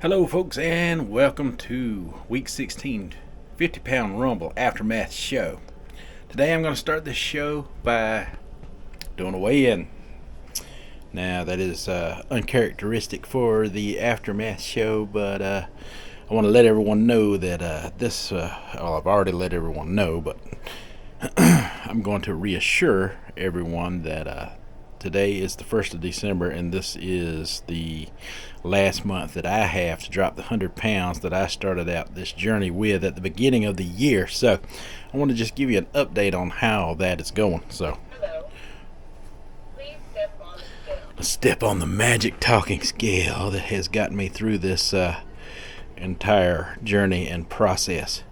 Hello, folks, and welcome to week 16 50-pound Rumble Aftermath show. Today I'm going to start this show by doing a weigh in. Now, that is uncharacteristic for the Aftermath show, but I want to let everyone know that I've already let everyone know, but I'm going to reassure everyone that today is the 1st of December, and this is the last month that I have to drop the 100 pounds that I started out this journey with at the beginning of the year. So I want to just give you an update on how that is going. So let's step on the magic talking scale that has gotten me through this entire journey and process.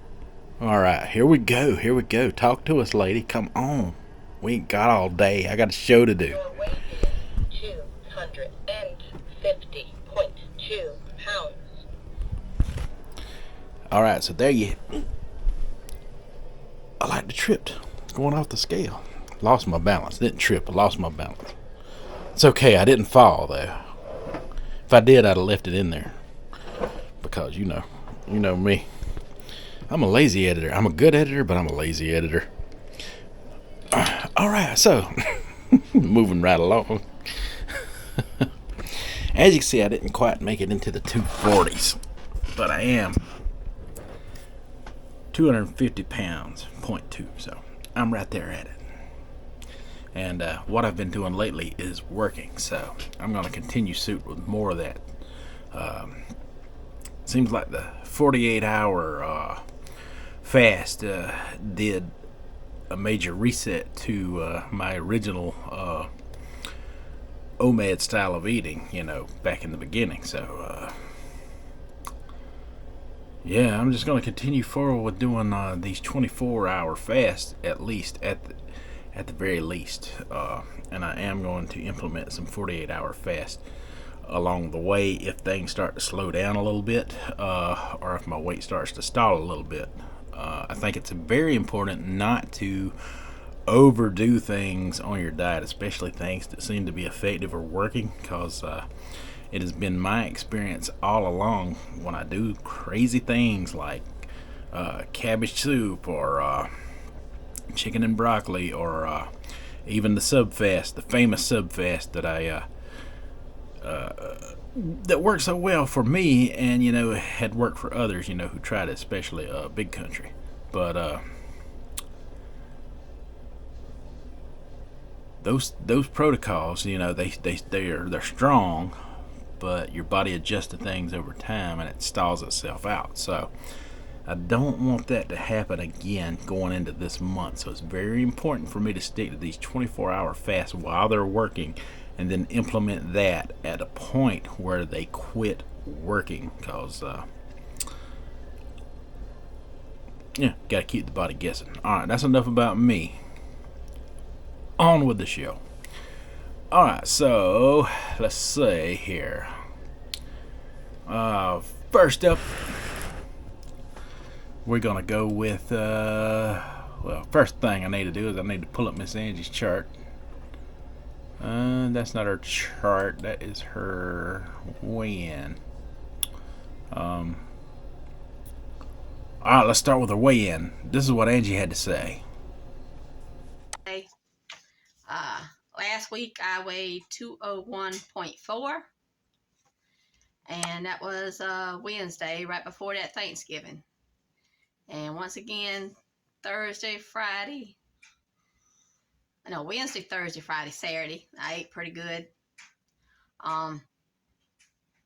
All right, here we go. Here we go. Talk to us, lady. Come on. We ain't got all day. I got a show to do. Your weight is 250.2 pounds. All right, so there you. I like to tripped going off the scale. Lost my balance. Didn't trip. I lost my balance. It's okay. I didn't fall though. If I did, I'd have left it in there because you know me. I'm a lazy editor. I'm a good editor, but I'm a lazy editor. All right, so moving right along. As you can see, I didn't quite make it into the 240s, but I am 250 pounds, 0.2, so I'm right there at it. And what I've been doing lately is working, so I'm going to continue suit with more of that. Seems like the 48-hour fast did a major reset to my original OMAD style of eating, back in the beginning. So, yeah, I'm just going to continue forward with doing these 24-hour fasts at least, at the very least. And I am going to implement some 48-hour fast along the way if things start to slow down a little bit, or if my weight starts to stall a little bit. I think it's very important not to overdo things on your diet, especially things that seem to be effective or working, because it has been my experience all along when I do crazy things like cabbage soup or chicken and broccoli, or even the sub fast, the famous sub fast that that worked so well for me, and had worked for others, who tried it, especially big country. But those protocols, they're strong, but your body adjusts to things over time, and it stalls itself out. So I don't want that to happen again going into this month. So it's very important for me to stick to these 24-hour fasts while they're working, and then implement that at a point where they quit working, because gotta keep the body guessing. All right, that's enough about me. On with the show. All right, so let's see here. First up, we're gonna go with first thing I need to do is I need to pull up Miss Angie's chart. That's not her chart. That is her weigh-in. All right, let's start with her weigh-in. This is what Angie had to say. Last week I weighed 201.4, and that was Wednesday, right before that Thanksgiving. And once again, Wednesday, Thursday, Friday, Saturday, I ate pretty good.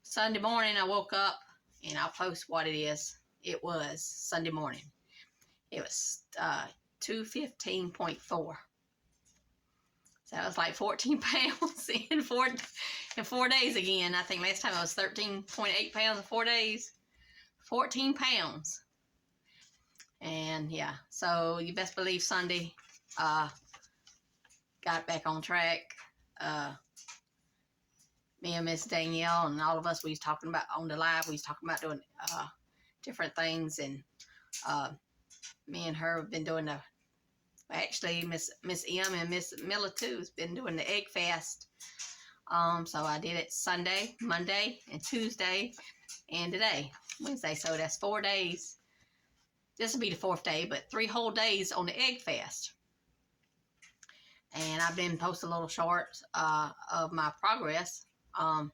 Sunday morning I woke up, and I'll post what it is. It was Sunday morning. It was 215.4. So that was like 14 pounds in 4 days again. I think last time I was 13.8 pounds in 4 days. 14 pounds. And yeah, so you best believe Sunday got back on track. Me and Miss Danielle and all of us, we was talking about on the live, we was talking about doing different things, and me and her have been doing actually Miss M and Miss Miller too has been doing the egg fast So I did it Sunday, Monday, and Tuesday, and today, Wednesday. So that's 4 days. This will be the 4th day, but 3 whole days on the egg fast. And I've been posting little shorts of my progress. I've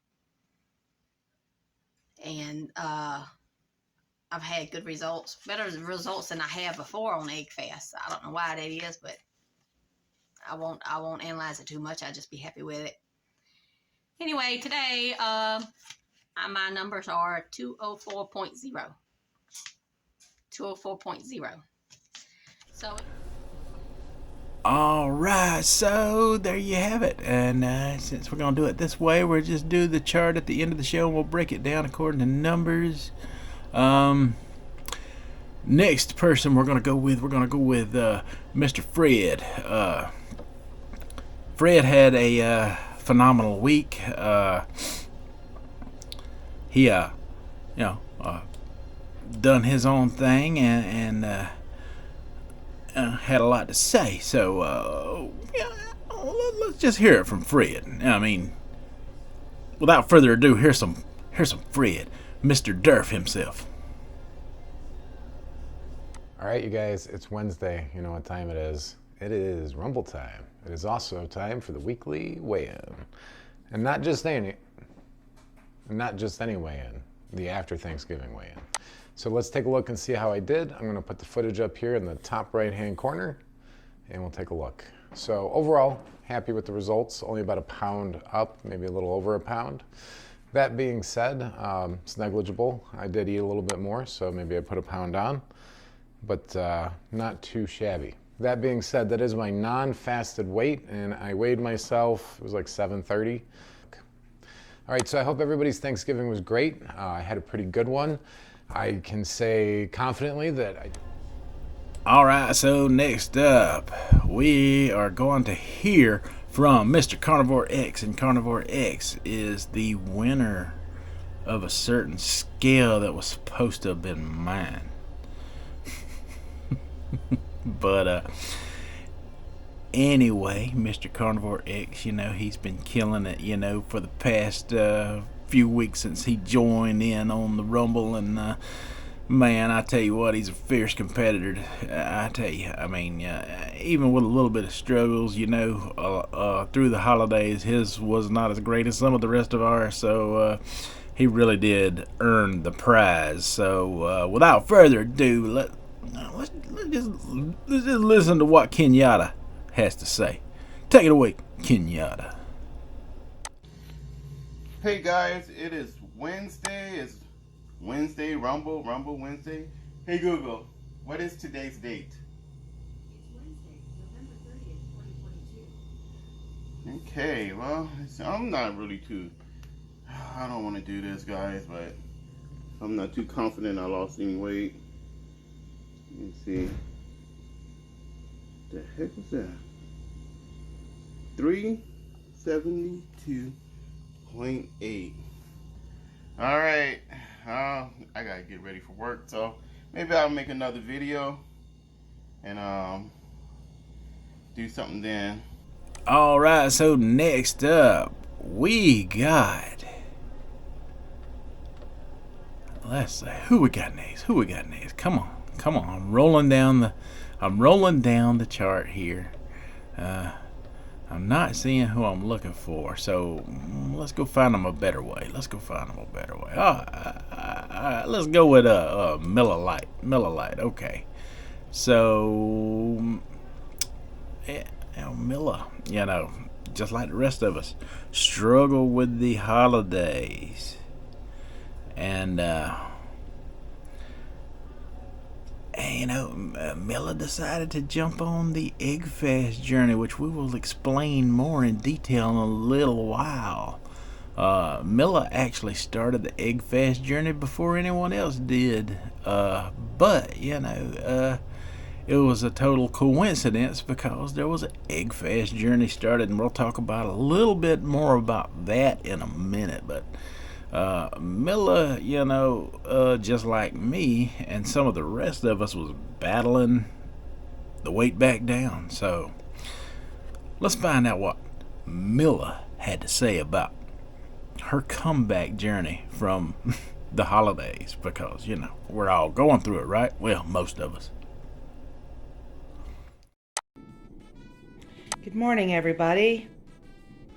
had good results, better results than I have before on egg fast. I don't know why that is, but I won't analyze it too much. I'll just be happy with it. Anyway, today my numbers are 204.0. 204.0. So. All right, so there you have it. And since we're gonna do it this way, we'll just do the chart at the end of the show, and we'll break it down according to numbers. Next person we're gonna go with Mr. Fred. Fred had a phenomenal week. He done his own thing and had a lot to say. So let's just hear it from Fred. I mean, without further ado, here's some Fred, Mr. Durf himself. All right, you guys, it's Wednesday. You know what time it is. It is Rumble time. It is also time for the weekly weigh-in. And not just any weigh-in, the after Thanksgiving weigh-in. So let's take a look and see how I did. I'm gonna put the footage up here in the top right-hand corner, and we'll take a look. So overall, happy with the results. Only about a pound up, maybe a little over a pound. That being said, it's negligible. I did eat a little bit more, so maybe I put a pound on, but not too shabby. That being said, that is my non-fasted weight, and I weighed myself, it was like 7:30. All right, so I hope everybody's Thanksgiving was great. I had a pretty good one. I can say confidently that I... All right, so next up, we are going to hear from Mr. Carnivore X, and Carnivore X is the winner of a certain scale that was supposed to have been mine. But anyway, Mr. Carnivore X, he's been killing it, for the past few weeks since he joined in on the Rumble, and man, I tell you what, he's a fierce competitor. I tell you, I mean, even with a little bit of struggles, through the holidays, his was not as great as some of the rest of ours, so he really did earn the prize. So without further ado, let's just listen to what Kenyatta has to say. Take it away, Kenyatta. Hey guys, it is Wednesday. It's Wednesday, Rumble Wednesday. Hey Google, what is today's date? It's Wednesday, November 30th, 2022. Okay, well, I'm not really I don't want to do this, guys, but I'm not too confident I lost any weight. Let me see. The heck was that? 372.8. All right. I gotta get ready for work, so maybe I'll make another video and do something then. All right, so next up we got, let's see, who we got next? Come on. I'm rolling down the chart here. I'm not seeing who I'm looking for, so let's go find them a better way. Let's go with Miller Lite. Okay, so Miller, just like the rest of us, struggle with the holidays, and Miller decided to jump on the egg fast journey, which we will explain more in detail in a little while. Miller actually started the egg fast journey before anyone else did, but it was a total coincidence because there was an egg fast journey started, and we'll talk about a little bit more about that in a minute. But Miller, just like me and some of the rest of us, was battling the weight back down. So let's find out what Miller had to say about her comeback journey from the holidays, because, you know, we're all going through it, right? Well, most of us. Good morning, everybody.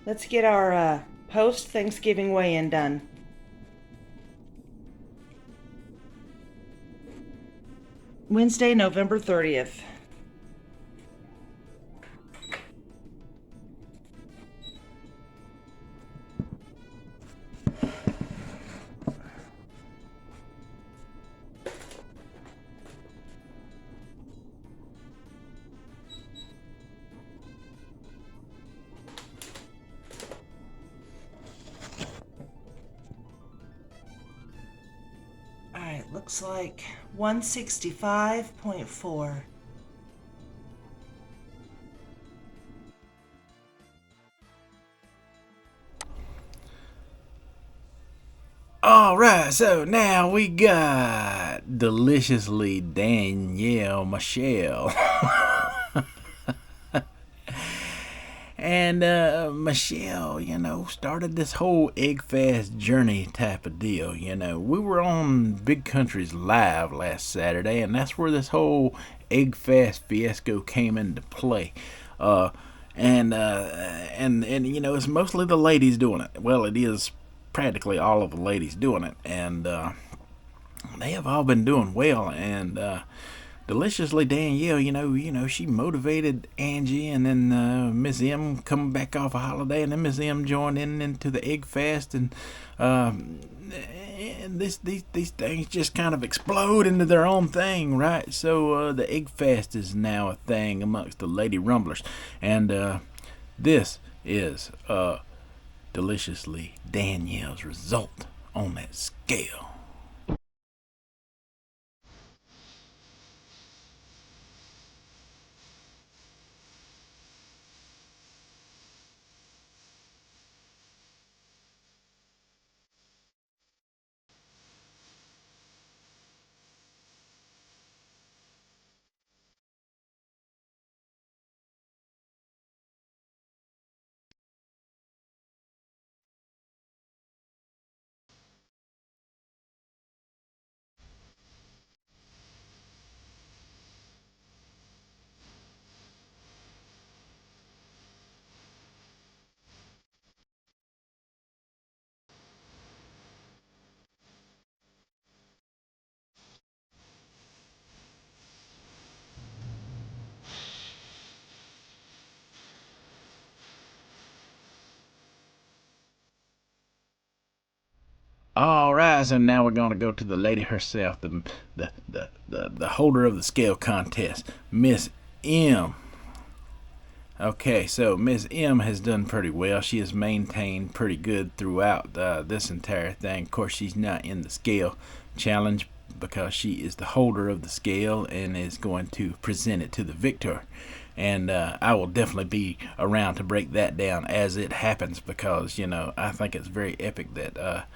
Let's get our post-Thanksgiving weigh-in done. Wednesday, November 30th. Alright, looks like 165.4. Alright, so now we got Deliciously Danielle Michelle. And Michelle, you know, started this whole egg fast journey type of deal. You know, we were on Big Country's Live last Saturday, and that's where this whole egg fast fiasco came into play. And you know, it's mostly the ladies doing it. Well, it is practically all of the ladies doing it, and they have all been doing well. And Deliciously Danielle, you know, she motivated Angie, and then Miss M come back off a holiday, and then Miss M joined into the egg fast, and these things just kind of explode into their own thing, right? So the egg fast is now a thing amongst the lady rumblers, and this is Deliciously Danielle's result on that scale. All right, so now we're going to go to the lady herself, the holder of the scale contest, Miss M. Okay, so Miss M has done pretty well. She has maintained pretty good throughout this entire thing. Of course, she's not in the scale challenge because she is the holder of the scale and is going to present it to the victor. And I will definitely be around to break that down as it happens, because, you know, I think it's very epic that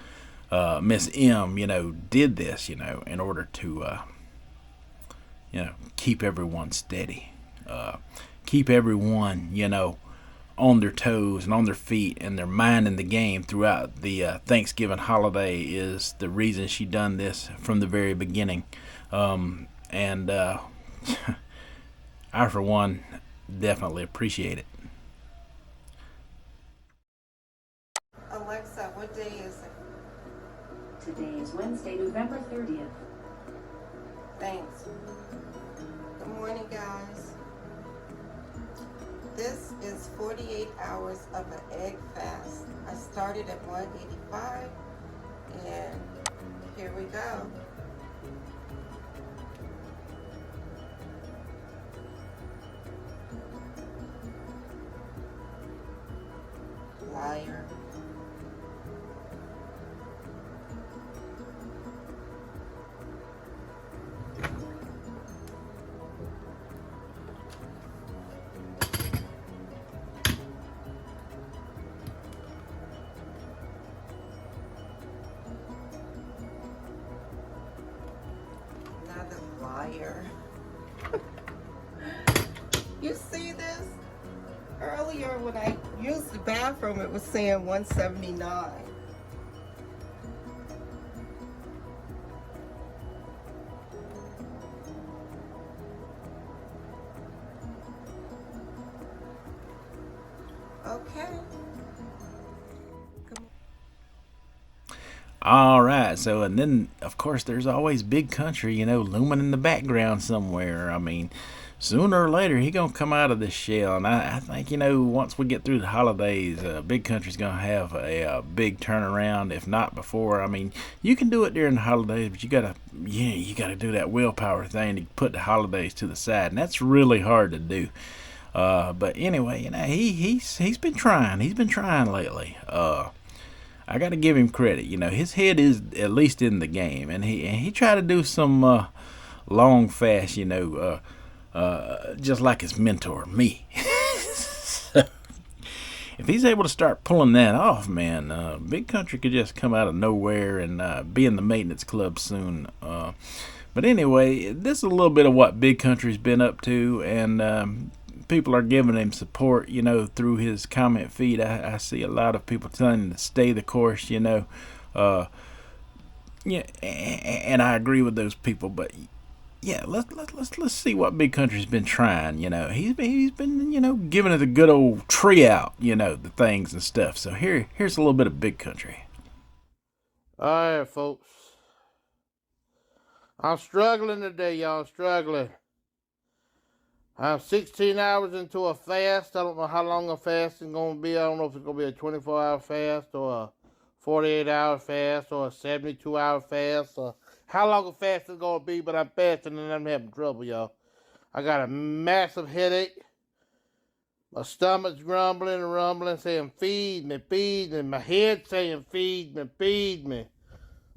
Miss M, you know, did this, you know, in order to, you know, keep everyone steady, keep everyone, you know, on their toes and on their feet and their mind in the game throughout the Thanksgiving holiday is the reason she done this from the very beginning. And I, for one, definitely appreciate it. Alexa, what day is it? Today is Wednesday, November 30th. Thanks. Good morning, guys. This is 48 hours of an egg fast. I started at 185, and here we go. Liar. Another liar. You see this? Earlier when I used the bathroom, it was saying 179. Okay. All right, so and then of course there's always Big Country, looming in the background somewhere. I mean, sooner or later he gonna come out of this shell, and I think once we get through the holidays, Big Country's gonna have a big turnaround, if not before. I mean, you can do it during the holidays, but you gotta do that willpower thing to put the holidays to the side, and that's really hard to do. But anyway, he's been trying. He's been trying lately. I got to give him credit. His head is at least in the game, and he tried to do some long fast. Just like his mentor, me. So, if he's able to start pulling that off, man, Big Country could just come out of nowhere and be in the maintenance club soon. But anyway, this is a little bit of what Big Country's been up to, and people are giving him support, through his comment feed. I see a lot of people telling him to stay the course, yeah, and I agree with those people. But yeah, let's see what Big Country's been trying. He's been giving it a good old tree out, the things and stuff. So here's a little bit of Big Country. All right, folks. I'm struggling today, y'all. Struggling. I'm 16 hours into a fast. I don't know how long a fast is going to be. I don't know if it's going to be a 24-hour fast or a 48-hour fast or a 72-hour fast or how long a fast is going to be, but I'm fasting and I'm having trouble, y'all. I got a massive headache. My stomach's grumbling and rumbling, saying, feed me, feed me. My head saying, feed me, feed me.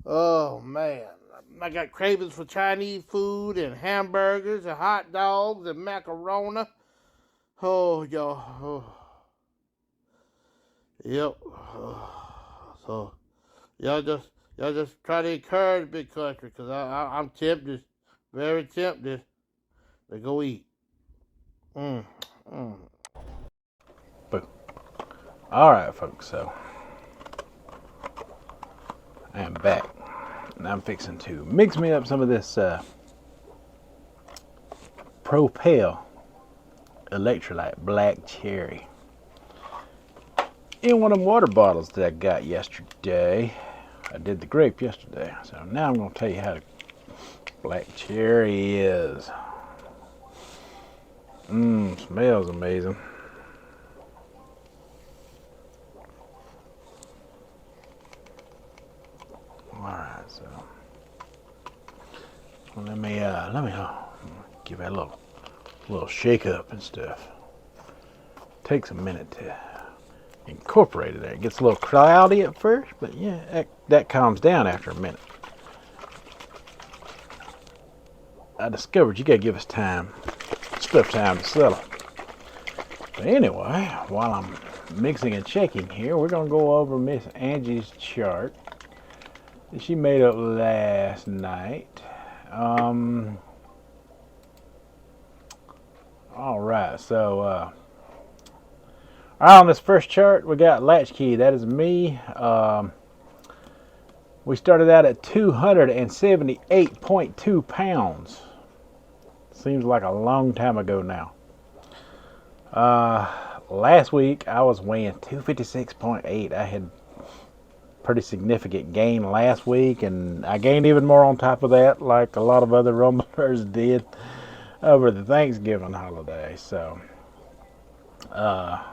Oh, man. I got cravings for Chinese food and hamburgers and hot dogs and macaroni. Oh, y'all. Oh. Yep. So, y'all just try to encourage Big Country, because I'm tempted, very tempted to go eat. But all right, folks. So I am back. And I'm fixing to mix me up some of this Propel Electrolyte Black Cherry in one of them water bottles that I got yesterday. I did the grape yesterday, so now I'm going to tell you how the black cherry is. Smells amazing. Alright, so let me give it a little shake up and stuff. Takes a minute to incorporate it there. It gets a little cloudy at first, but yeah, that calms down after a minute. I discovered you gotta give us time to settle. But anyway, while I'm mixing and checking here, we're gonna go over Miss Angie's chart that she made up last night. All right, so on this first chart, we got Latchkey. That is me. We started out at 278.2 pounds. Seems like a long time ago now. Last week, I was weighing 256.8. I had pretty significant gain last week, and I gained even more on top of that, like a lot of other rumblers did over the Thanksgiving holiday. So I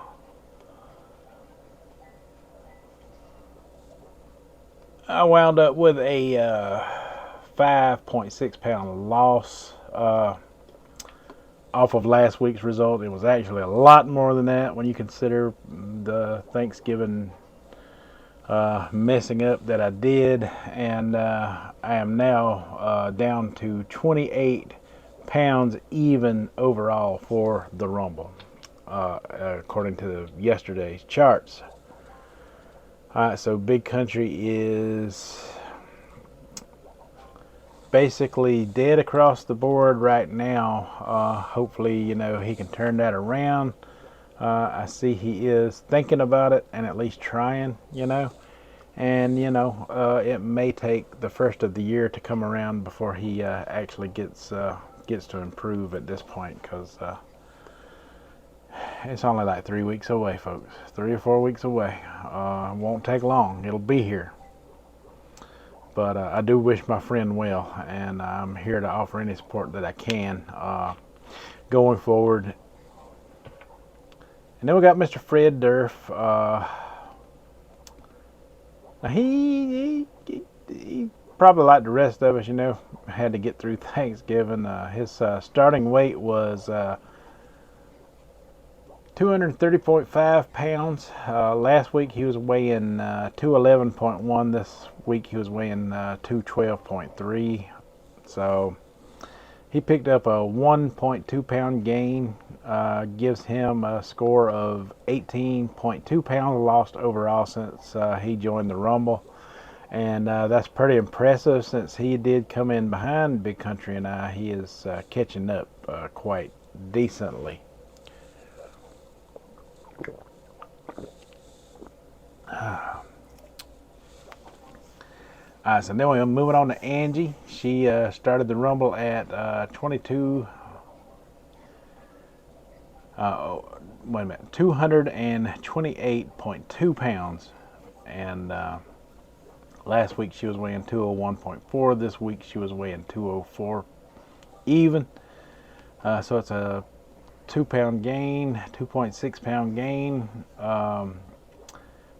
wound up with a 5.6 pound loss off of last week's result. It was actually a lot more than that when you consider the Thanksgiving messing up that I did, and I am now down to 28 pounds even overall for the Rumble, according to yesterday's charts. Alright, so Big Country is basically dead across the board right now. Hopefully, he can turn that around. I see he is thinking about it and at least trying, you know. And, you know, it may take the first of the year to come around before he actually gets to improve at this point, because it's only like 3 weeks away, folks. 3 or 4 weeks away. Won't take long. It'll be here. But I do wish my friend well, and I'm here to offer any support that I can going forward. And then we got Mr. Fred Durf. He probably like the rest of us, you know, had to get through Thanksgiving. His starting weight was 230.5 pounds. Last week he was weighing 211.1. This week he was weighing 212.3. So he picked up a 1.2 pound gain. Gives him a score of 18.2 pounds lost overall since he joined the Rumble. And that's pretty impressive, since he did come in behind Big Country and I. He is catching up quite decently. Alright, so then we're moving on to Angie. She started the Rumble at 228.2 pounds. And last week she was weighing 201.4. This week she was weighing 204 even. So it's a 2 pound gain, 2.6 pound gain,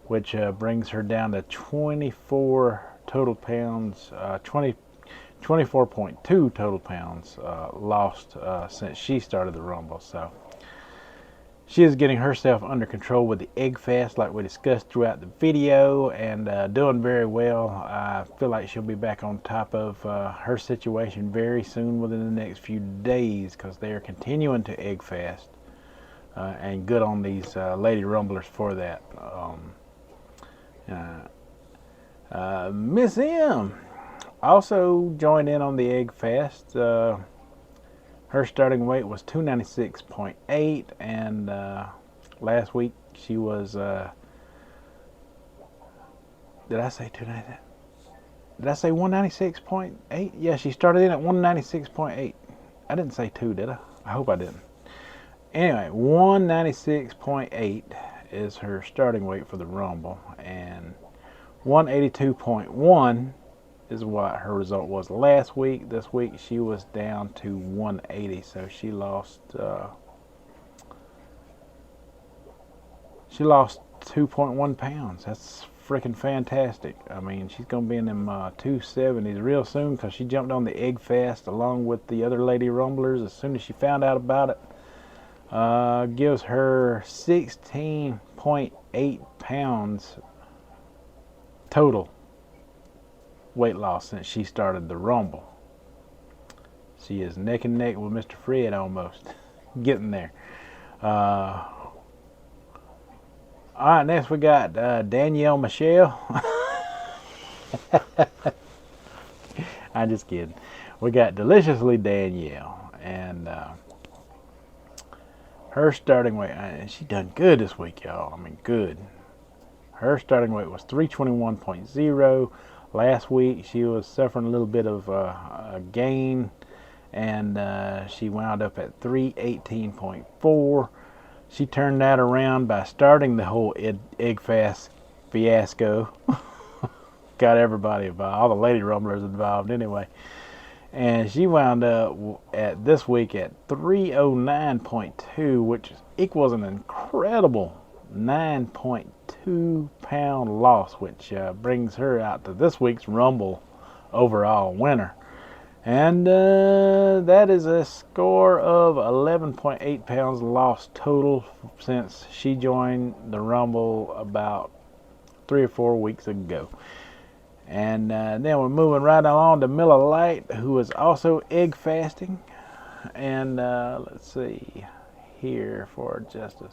which brings her down to 24 total pounds, 24.2 total pounds lost since she started the Rumble. So she is getting herself under control with the egg fast, like we discussed throughout the video, and doing very well. I feel like she'll be back on top of her situation very soon, within the next few days, because they are continuing to egg fast, and good on these lady Rumblers for that. Miss M also joined in on the egg fast. Her starting weight was 296.8, and last week she was, did I say 290? Did I say 196.8? Yeah, she started in at 196.8. I didn't say 2, did I? I hope I didn't. Anyway, 196.8 is her starting weight for the Rumble, and 182.1 is what her result was last week. This week she was down to 180, so she lost 2.1 pounds. That's freaking fantastic. I mean, she's gonna be in them 270s real soon, because she jumped on the egg fast along with the other lady Rumblers as soon as she found out about it. Gives her 16.8 pounds total weight loss since she started the Rumble. She is neck and neck with Mr. Fred almost. Getting there. Alright, next we got Danielle Michelle. I'm just kidding. We got Deliciously Danielle, and her starting weight, and she done good this week, y'all. I mean, good. Her starting weight was 321.0. Last week she was suffering a little bit of a gain, and she wound up at 318.4. She turned that around by starting the whole egg fast fiasco. Got everybody involved, all the lady Rumblers involved anyway. And she wound up at this week at 309.2, which equals an incredible 9.2 pound loss, which brings her out to this week's Rumble overall winner. And that is a score of 11.8 pounds lost total since she joined the Rumble about 3 or 4 weeks ago. And then we're moving right along to Miller Lite, who is also egg fasting. And let's see here for just a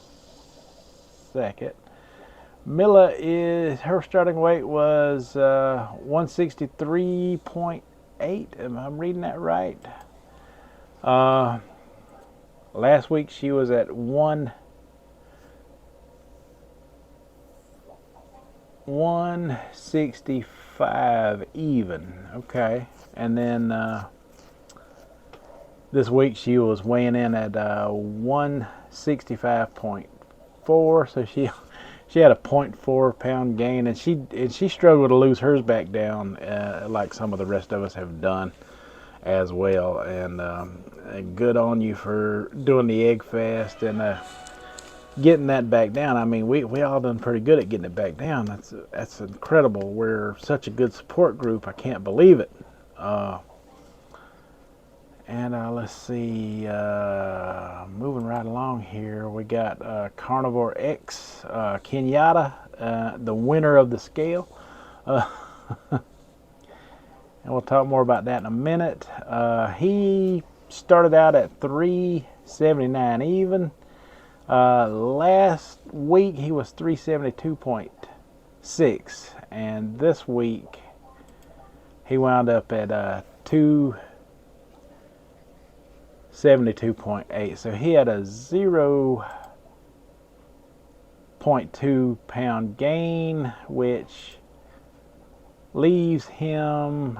second. Milla her starting weight was 163.8. Am I reading that right? Last week she was at 1 165 even. Okay. And then this week she was weighing in at 165.4, so she had a 0.4 pound gain, and she struggled to lose hers back down, like some of the rest of us have done as well. And good on you for doing the egg fast and getting that back down. I mean, we all done pretty good at getting it back down. That's incredible. We're such a good support group. I can't believe it. And let's see, moving right along here, we got Carnivore X, Kenyatta, the winner of the scale. And we'll talk more about that in a minute. He started out at 379 even. Last week he was 372.6, and this week he wound up at 272.8. So he had a 0.2 pound gain, which leaves him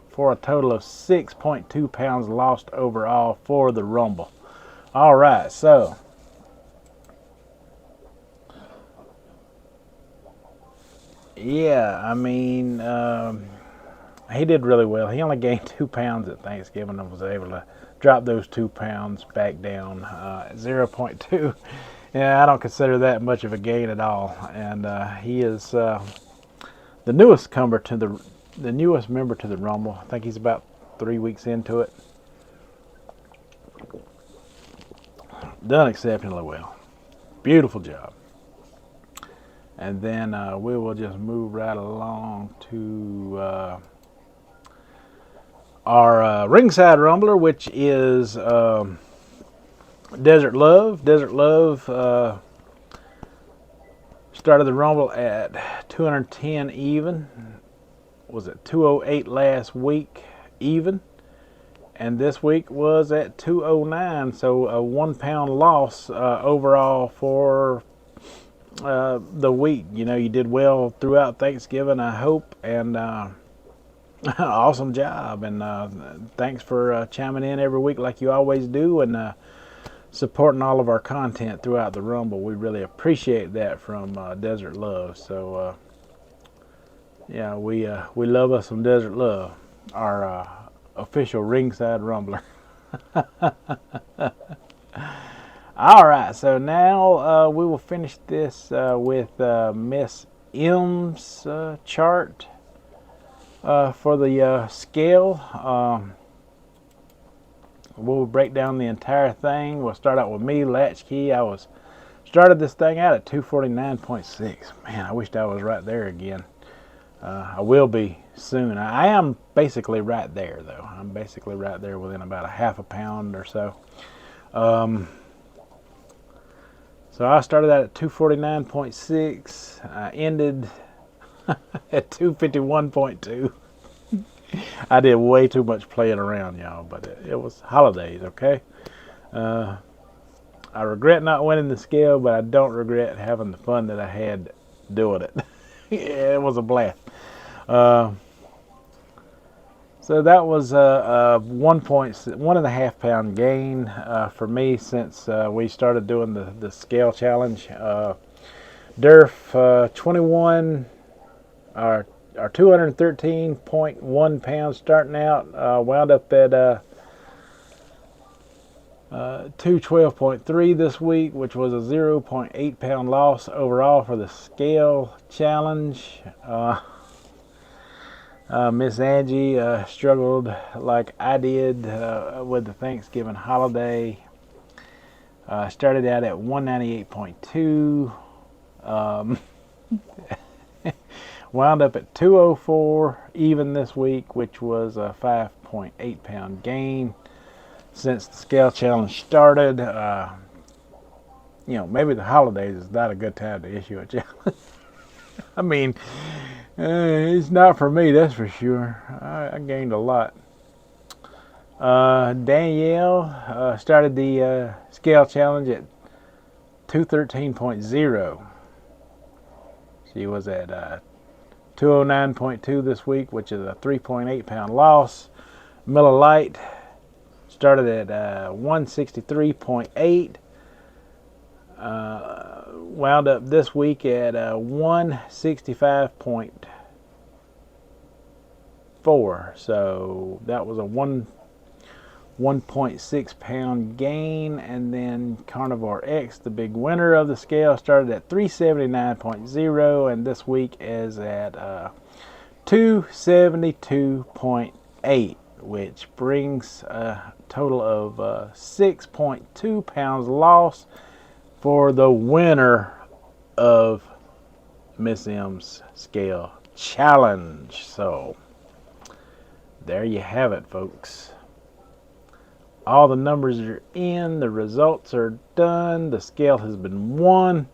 for a total of 6.2 pounds lost overall for the Rumble. All right, so yeah, I mean, he did really well. He only gained 2 pounds at Thanksgiving and was able to drop those 2 pounds back down, 0.2. Yeah, I don't consider that much of a gain at all. And he is the newest member to the Rumble. I think he's about 3 weeks into it. Done exceptionally well. Beautiful job. And then we will just move right along to our ringside rumbler, which is Desert Love. Desert Love started the rumble at 210 even. Was it 208 last week even? And this week was at 209, so a 1 pound loss overall for the week. You know, you did well throughout Thanksgiving, I hope, and awesome job. And thanks for chiming in every week like you always do, and supporting all of our content throughout the Rumble. We really appreciate that from Desert Love. So yeah, we love us some Desert Love, our official ringside rumbler. All right, so now we will finish this with Miss M's chart for the scale. We'll break down the entire thing. We'll start out with me, Latchkey. I started this thing out at 249.6. Man, I wished I was right there again. I will be soon. I am basically right there, though. I'm basically right there within about a half a pound or so. So I started out at 249.6. I ended at 251.2. I did way too much playing around, y'all, but it was holidays, okay? I regret not winning the scale, but I don't regret having the fun that I had doing it. Yeah, it was a blast. So that was a 1.5 pound gain for me since we started doing the scale challenge. Durf 21, our 213.1 pounds starting out, wound up at 212.3 this week, which was a 0.8 pound loss overall for the scale challenge. Miss Angie struggled like I did with the Thanksgiving holiday. Started out at 198.2. Wound up at 204 even this week, which was a 5.8 pound gain since the scale challenge started. You know, maybe the holidays is not a good time to issue a challenge. I mean, it's not for me, that's for sure. I gained a lot. Danielle started the scale challenge at 213.0. She was at 209.2 this week, which is a 3.8 pound loss. Miller Lite started at 163.8. Wound up this week at 165.4. So that was a 1.6 pound gain. And then Carnivore X, the big winner of the scale, started at 379.0, and this week is at 272.8, which brings a total of 6.2 pounds loss for the winner of Miss M's Scale Challenge. So there you have it, folks. All the numbers are in, the results are done, the scale has been won,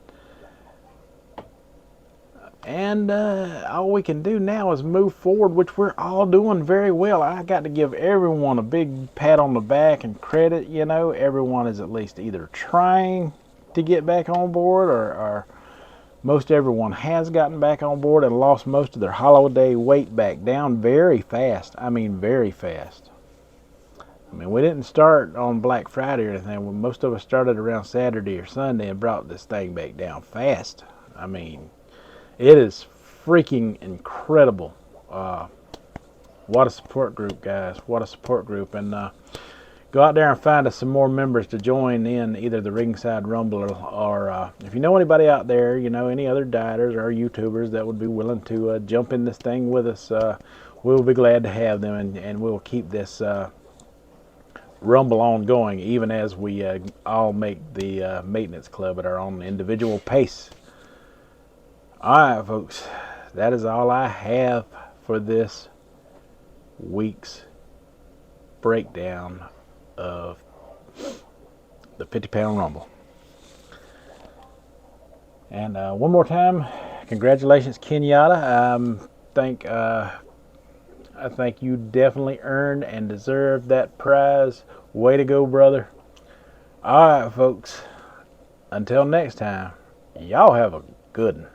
and all we can do now is move forward, which we're all doing very well. I got to give everyone a big pat on the back and credit. You know, everyone is at least either trying to get back on board, or most everyone has gotten back on board and lost most of their holiday weight back down very fast. I mean, very fast. I mean, we didn't start on Black Friday or anything. Most of us started around Saturday or Sunday and brought this thing back down fast. I mean, it is freaking incredible. What a support group, guys. What a support group. And go out there and find us some more members to join in either the Ringside Rumble or if you know anybody out there, you know, any other dieters or YouTubers that would be willing to jump in this thing with us, we'll be glad to have them, and we'll keep this Rumble ongoing, even as we all make the maintenance club at our own individual pace. Alright, folks, that is all I have for this week's breakdown of the 50-pound Rumble. And one more time, congratulations, Kenyatta. I think you definitely earned and deserved that prize. Way to go, brother. All right, folks. Until next time, y'all have a good one.